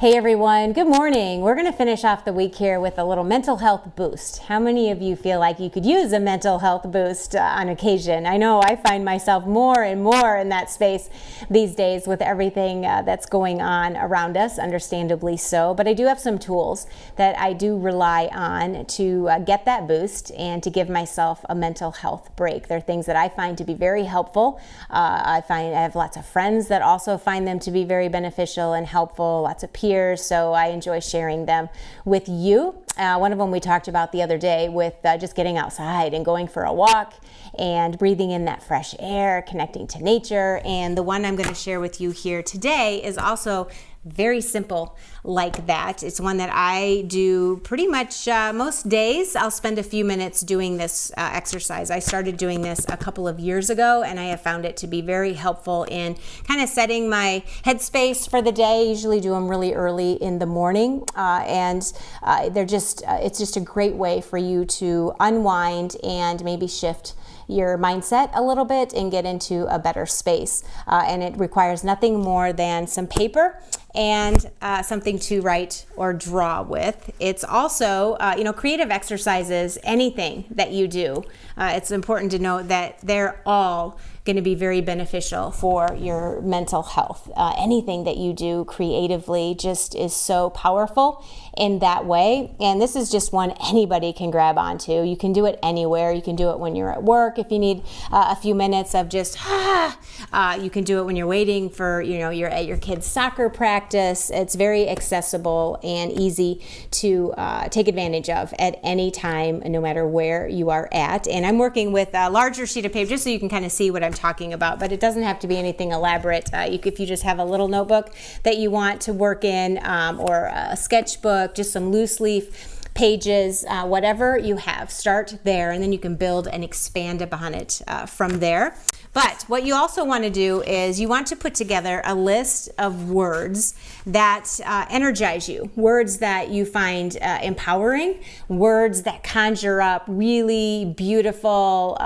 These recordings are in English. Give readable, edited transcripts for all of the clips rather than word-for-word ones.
Hey everyone, good morning. We're going to finish off the week here with a little mental health boost. How many of you feel like you could use a mental health boost on occasion? I know I find myself more and more in that space these days with everything that's going on around us, understandably so. But I do have some tools that I do rely on to get that boost and to give myself a mental health break. They're things that I find to be very helpful. I have lots of friends that also find them to be very beneficial and helpful, lots of peers, so I enjoy sharing them with you. One of them we talked about the other day with just getting outside and going for a walk and breathing in that fresh air, connecting to nature. And the one I'm going to share with you here today is also very simple like that. It's one that I do pretty much most days. I'll spend a few minutes doing this exercise. I started doing this a couple of years ago, and I have found it to be very helpful in kind of setting my headspace for the day. I usually do them really early in the morning, it's just a great way for you to unwind and maybe shift your mindset a little bit and get into a better space. And it requires nothing more than some paper and something to write or draw with. It's also, creative exercises, anything that you do. It's important to note that they're all going to be very beneficial for your mental health. Anything that you do creatively just is so powerful in that way. And this is just one anybody can grab onto. You can do it anywhere. You can do it when you're at work if you need a few minutes of just you can do it when you're waiting for, you're at your kid's soccer practice. It's very accessible and easy to take advantage of at any time, no matter where you are at. And I'm working with a larger sheet of paper just so you can kind of see what I'm talking about, but it doesn't have to be anything elaborate. If you just have a little notebook that you want to work in, or a sketchbook, just some loose leaf pages, whatever you have, start there, and then you can build and expand upon it from there. But what you also want to do is you want to put together a list of words that energize you, words that you find empowering, words that conjure up really beautiful,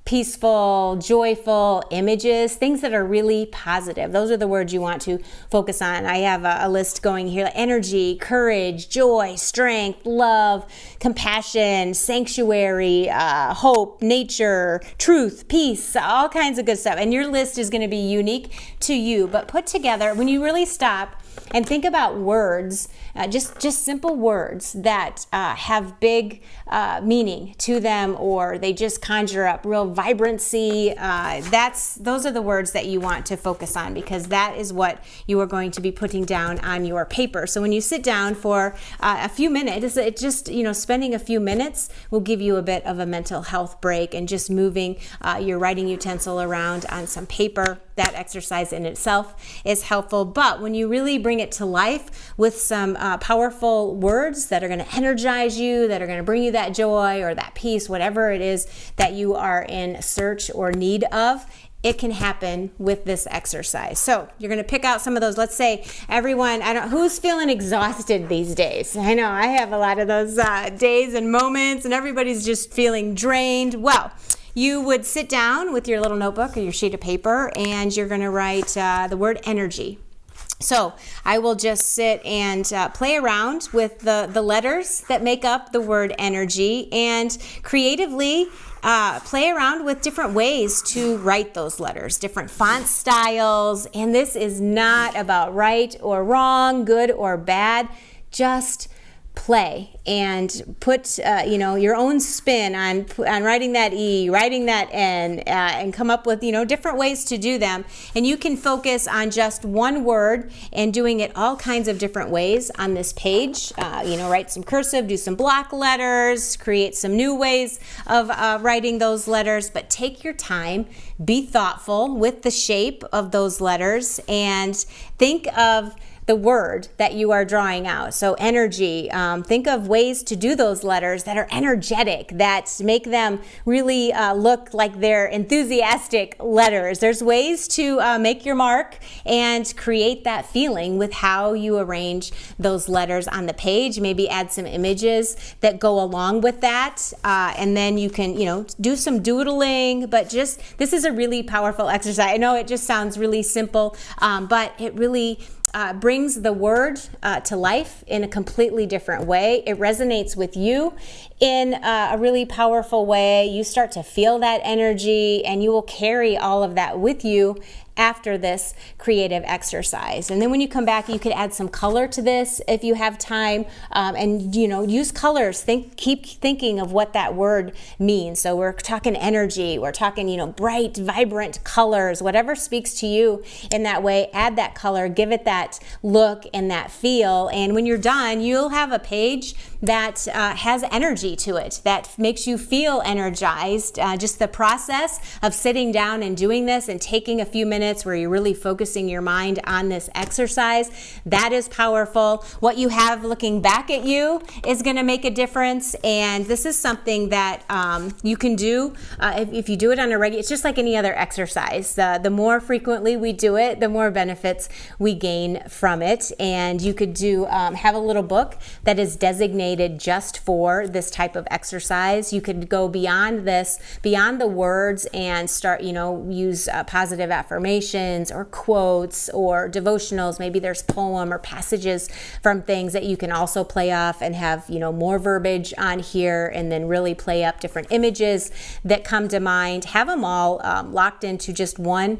peaceful, joyful images, things that are really positive. Those are the words you want to focus on. I have a list going here: energy, courage, joy, strength, love, compassion, sanctuary, hope, nature, truth, peace, all kinds of good stuff. And your list is going to be unique to you, but put together, when you really stop and think about words, just simple words that have big meaning to them, or they just conjure up real vibrancy. Those are the words that you want to focus on, because that is what you are going to be putting down on your paper. So when you sit down for a few minutes, spending a few minutes will give you a bit of a mental health break, and just moving your writing utensil around on some paper. That exercise in itself is helpful. But when you really bring it to life with some powerful words that are going to energize you, that are going to bring you that joy or that peace, whatever it is that you are in search or need of, it can happen with this exercise. So you're going to pick out some of those. Let's say everyone, who's feeling exhausted these days? I know I have a lot of those days and moments, and everybody's just feeling drained. Well, you would sit down with your little notebook or your sheet of paper, and you're going to write the word energy. So I will just sit and play around with the letters that make up the word energy, and creatively play around with different ways to write those letters, different font styles. And this is not about right or wrong, good or bad, just play and put your own spin on writing that E, writing that N, and come up with different ways to do them. And you can focus on just one word and doing it all kinds of different ways on this page. Write some cursive, do some block letters, create some new ways of writing those letters. But take your time, be thoughtful with the shape of those letters, and think of the word that you are drawing out. So energy, think of ways to do those letters that are energetic, that make them really look like they're enthusiastic letters. There's ways to make your mark and create that feeling with how you arrange those letters on the page. Maybe add some images that go along with that. And then you can, do some doodling, but this is a really powerful exercise. I know it just sounds really simple, but it really brings the word to life in a completely different way. It resonates with you in a really powerful way. You start to feel that energy, and you will carry all of that with you after this creative exercise. And then when you come back, you could add some color to this if you have time, and use colors. Keep thinking of what that word means. So we're talking energy, we're talking bright, vibrant colors, whatever speaks to you in that way. Add that color, give it that look and that feel, and when you're done, you'll have a page that has energy to it, that makes you feel energized. Just the process of sitting down and doing this and taking a few minutes where you're really focusing your mind on this exercise, that is powerful. What you have looking back at you is going to make a difference, and this is something that you can do if you do it on a regular. It's just like any other exercise. The more frequently we do it, the more benefits we gain from it. And you could have a little book that is designated just for this type of exercise. You could go beyond this, beyond the words, and start use positive affirmations or quotes or devotionals. Maybe there's poem or passages from things that you can also play off and have more verbiage on here, and then really play up different images that come to mind. Have them all locked into just one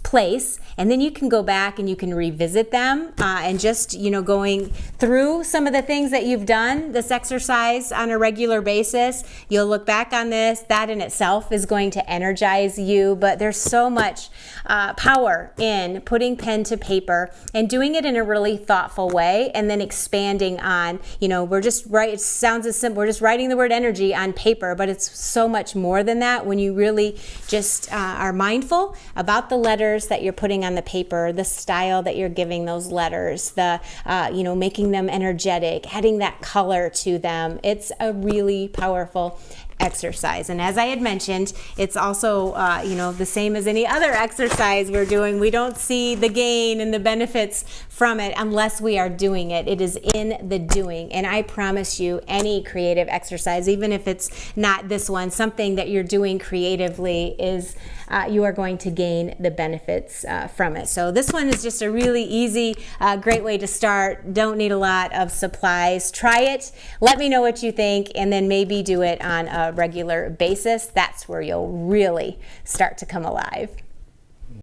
place, and then you can go back and you can revisit them, and just going through some of the things that you've done this exercise on a regular basis. You'll look back on this. That in itself is going to energize you, but there's so much power in putting pen to paper and doing it in a really thoughtful way, and then expanding on it sounds as simple, we're just writing the word energy on paper, but it's so much more than that when you really just are mindful about the letters that you're putting on the paper, the style that you're giving those letters, the making them energetic, adding that color to them. It's a really powerful exercise. And as I had mentioned, it's also the same as any other exercise we're doing. We don't see the gain and the benefits from it unless we are doing it. It is in the doing. And I promise you, any creative exercise, even if it's not this one, something that you're doing creatively, is you are going to gain the benefits from it. So this one is just a really easy, great way to start. Don't need a lot of supplies. Try it. Let me know what you think, and then maybe do it on a regular basis. That's where you'll really start to come alive.